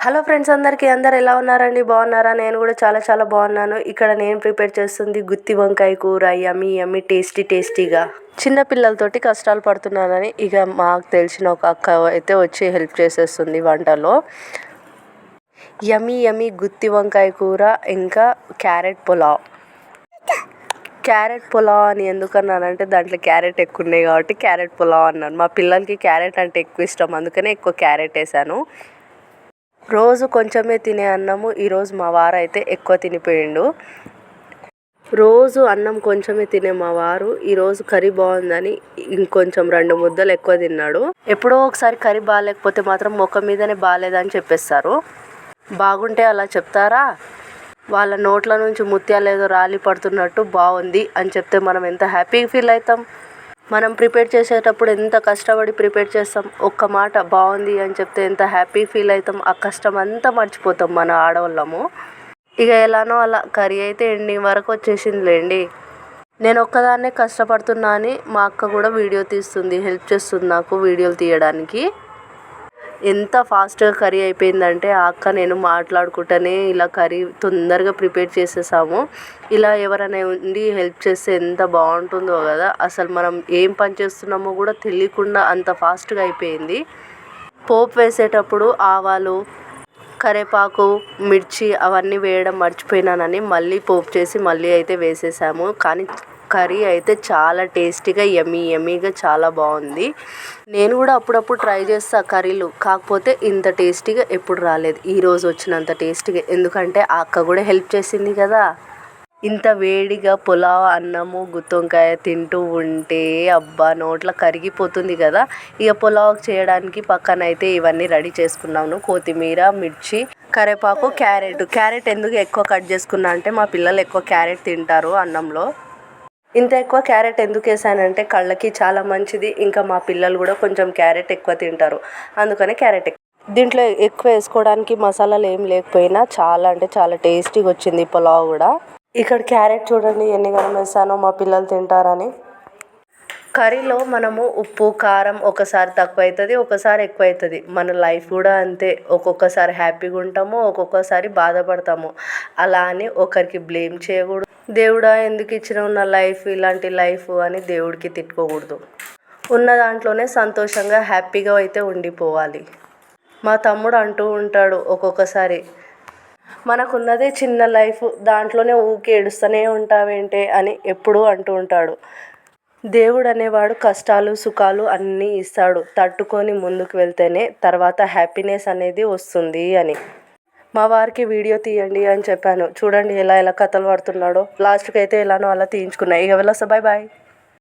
Hello friends, అందరు ఎలా ఉన్నారండి? బాగున్నారా? నేను కూడా చాలా బాగున్నాను. ఇక్కడ నేను ప్రిపేర్ చేస్తుంది గుత్తి వంకాయ కూర. యమ్మీ టేస్టీగా. చిన్న పిల్లలతోటి కష్టాలు పడుతున్నానని ఇక మాకు తెలిసిన ఒక అక్క అయితే వచ్చి హెల్ప్ చేసేస్తుంది వంటలో. యమ్మీ గుత్తి వంకాయ కూర, ఇంకా క్యారెట్ పులావ్ అని ఎందుకన్నానంటే దాంట్లో క్యారెట్ ఎక్కువ ఉన్నాయి కాబట్టి క్యారెట్ పులావ్ అన్నాను. మా పిల్లలకి క్యారెట్ అంటే ఎక్కువ ఇష్టం, అందుకనే ఎక్కువ క్యారెట్ వేసాను. రోజు కొంచెమే తినే అన్నము ఈరోజు మా వారు అయితే ఎక్కువ తినిపోయిండు. రోజు అన్నం కొంచెమే తినే మా వారు ఈరోజు కర్రీ బాగుందని ఇంకొంచెం 2 ముద్దలు ఎక్కువ తిన్నాడు. ఎప్పుడో ఒకసారి కర్రీ బాగాలేకపోతే మాత్రం ముఖం మీదనే బాగాలేదని చెప్పేస్తారు. బాగుంటే అలా చెప్తారా? వాళ్ళ నోట్ల నుంచి ముత్యాలు ఏదో రాలి పడుతున్నట్టు బాగుంది అని చెప్తే మనం ఎంత హ్యాపీగా ఫీల్ అవుతాం. మనం ప్రిపేర్ చేసేటప్పుడు ఎంత కష్టపడి ప్రిపేర్ చేస్తాం. ఒక్క మాట బాగుంది అని చెప్తే ఎంత హ్యాపీ ఫీల్ అవుతాం. ఆ కష్టం అంతా మర్చిపోతాం మన ఆడవాళ్ళము. ఇక ఎలానో అలా కర్రీ అయితే ఎండింగ్ వరకు వచ్చేసిందిలేండి. నేను ఒక్కదాన్నే కష్టపడుతున్నా అని మా అక్క కూడా వీడియో తీస్తుంది, హెల్ప్ చేస్తుంది నాకు వీడియోలు తీయడానికి. ఎంత ఫాస్ట్గా కర్రీ అయిపోయిందంటే ఆ అక్క నేను మాట్లాడుకుంటూనే ఇలా కర్రీ తొందరగా ప్రిపేర్ చేసేసాము. ఇలా ఎవరైనా ఉండి హెల్ప్ చేస్తే ఎంత బాగుంటుందో కదా. అసలు మనం ఏం పని చేస్తున్నామో కూడా తెలియకుండా అంత ఫాస్ట్గా అయిపోయింది. పోపు వేసేటప్పుడు ఆవాలు, కరివేపాకు, మిర్చి అవన్నీ వేయడం మర్చిపోయినానని మళ్ళీ పోపు చేసి మళ్ళీ అయితే వేసేసాము. కానీ కర్రీ అయితే చాలా టేస్టీగా యమ్మీగా చాలా బాగుంది. నేను కూడా అప్పుడప్పుడు ట్రై చేస్తా కర్రీలు, కాకపోతే ఇంత టేస్టీగా ఎప్పుడు రాలేదు. ఈరోజు వచ్చినంత టేస్టీగా, ఎందుకంటే ఆ అక్క కూడా హెల్ప్ చేసింది కదా. ఇంత వేడిగా పులావ్, అన్నము, గుత్తొంకాయ తింటూ ఉంటే అబ్బా నోట్లో కరిగిపోతుంది కదా. ఇక పులావ్ చేయడానికి పక్కన అయితే ఇవన్నీ రెడీ చేసుకున్నాను. కొత్తిమీర, మిర్చి, కరివేపాకు, క్యారెట్ ఎందుకు ఎక్కువ కట్ చేసుకున్నా అంటే మా పిల్లలు ఎక్కువ క్యారెట్ తింటారు అన్నంలో. ఇంత ఎక్కువ క్యారెట్ ఎందుకు వేసానంటే కళ్ళకి చాలా మంచిది. ఇంకా మా పిల్లలు కూడా కొంచెం క్యారెట్ ఎక్కువ తింటారు, అందుకనే క్యారెట్ దీంట్లో ఎక్కువ వేసుకోవడానికి మసాలాలు ఏం లేకపోయినా చాలా టేస్టీగా వచ్చింది పులావ్ కూడా. ఇక్కడ క్యారెట్ చూడండి ఎన్ని గరం వేసానో మా పిల్లలు తింటారని. కర్రీలో మనము ఉప్పు కారం ఒకసారి తక్కువ అవుతుంది, ఒకసారి ఎక్కువ అవుతుంది. మన లైఫ్ కూడా అంతే. ఒక్కొక్కసారి హ్యాపీగా ఉంటాము, ఒక్కొక్కసారి బాధపడతాము. అలా అని ఒకరికి బ్లేమ్ చేయకూడదు. దేవుడా ఎందుకు ఇచ్చినావు నా లైఫ్, ఇలాంటి లైఫ్ అని దేవుడికి తిట్టుకోకూడదు. ఉన్న దాంట్లోనే సంతోషంగా హ్యాపీగా అయితే ఉండిపోవాలి. మా తమ్ముడు అంటూ ఉంటాడు ఒక్కొక్కసారి, మనకున్నదే చిన్న లైఫ్, దాంట్లోనే ఊరికే ఏడుస్తూనే ఉంటావేంటే అని ఎప్పుడూ అంటూ ఉంటాడు. దేవుడు అనేవాడు కష్టాలు సుఖాలు అన్నీ ఇస్తాడు, తట్టుకొని ముందుకు వెళ్తేనే తర్వాత హ్యాపీనెస్ అనేది వస్తుంది అని. మా వారికి వీడియో తీయండి అని చెప్పాను, చూడండి ఎలా కథలు పడుతున్నాడో. లాస్ట్కి అయితే ఎలానో అలా తీయించుకున్నా. ఇక వెళ్ళొస్తా, బాయ్.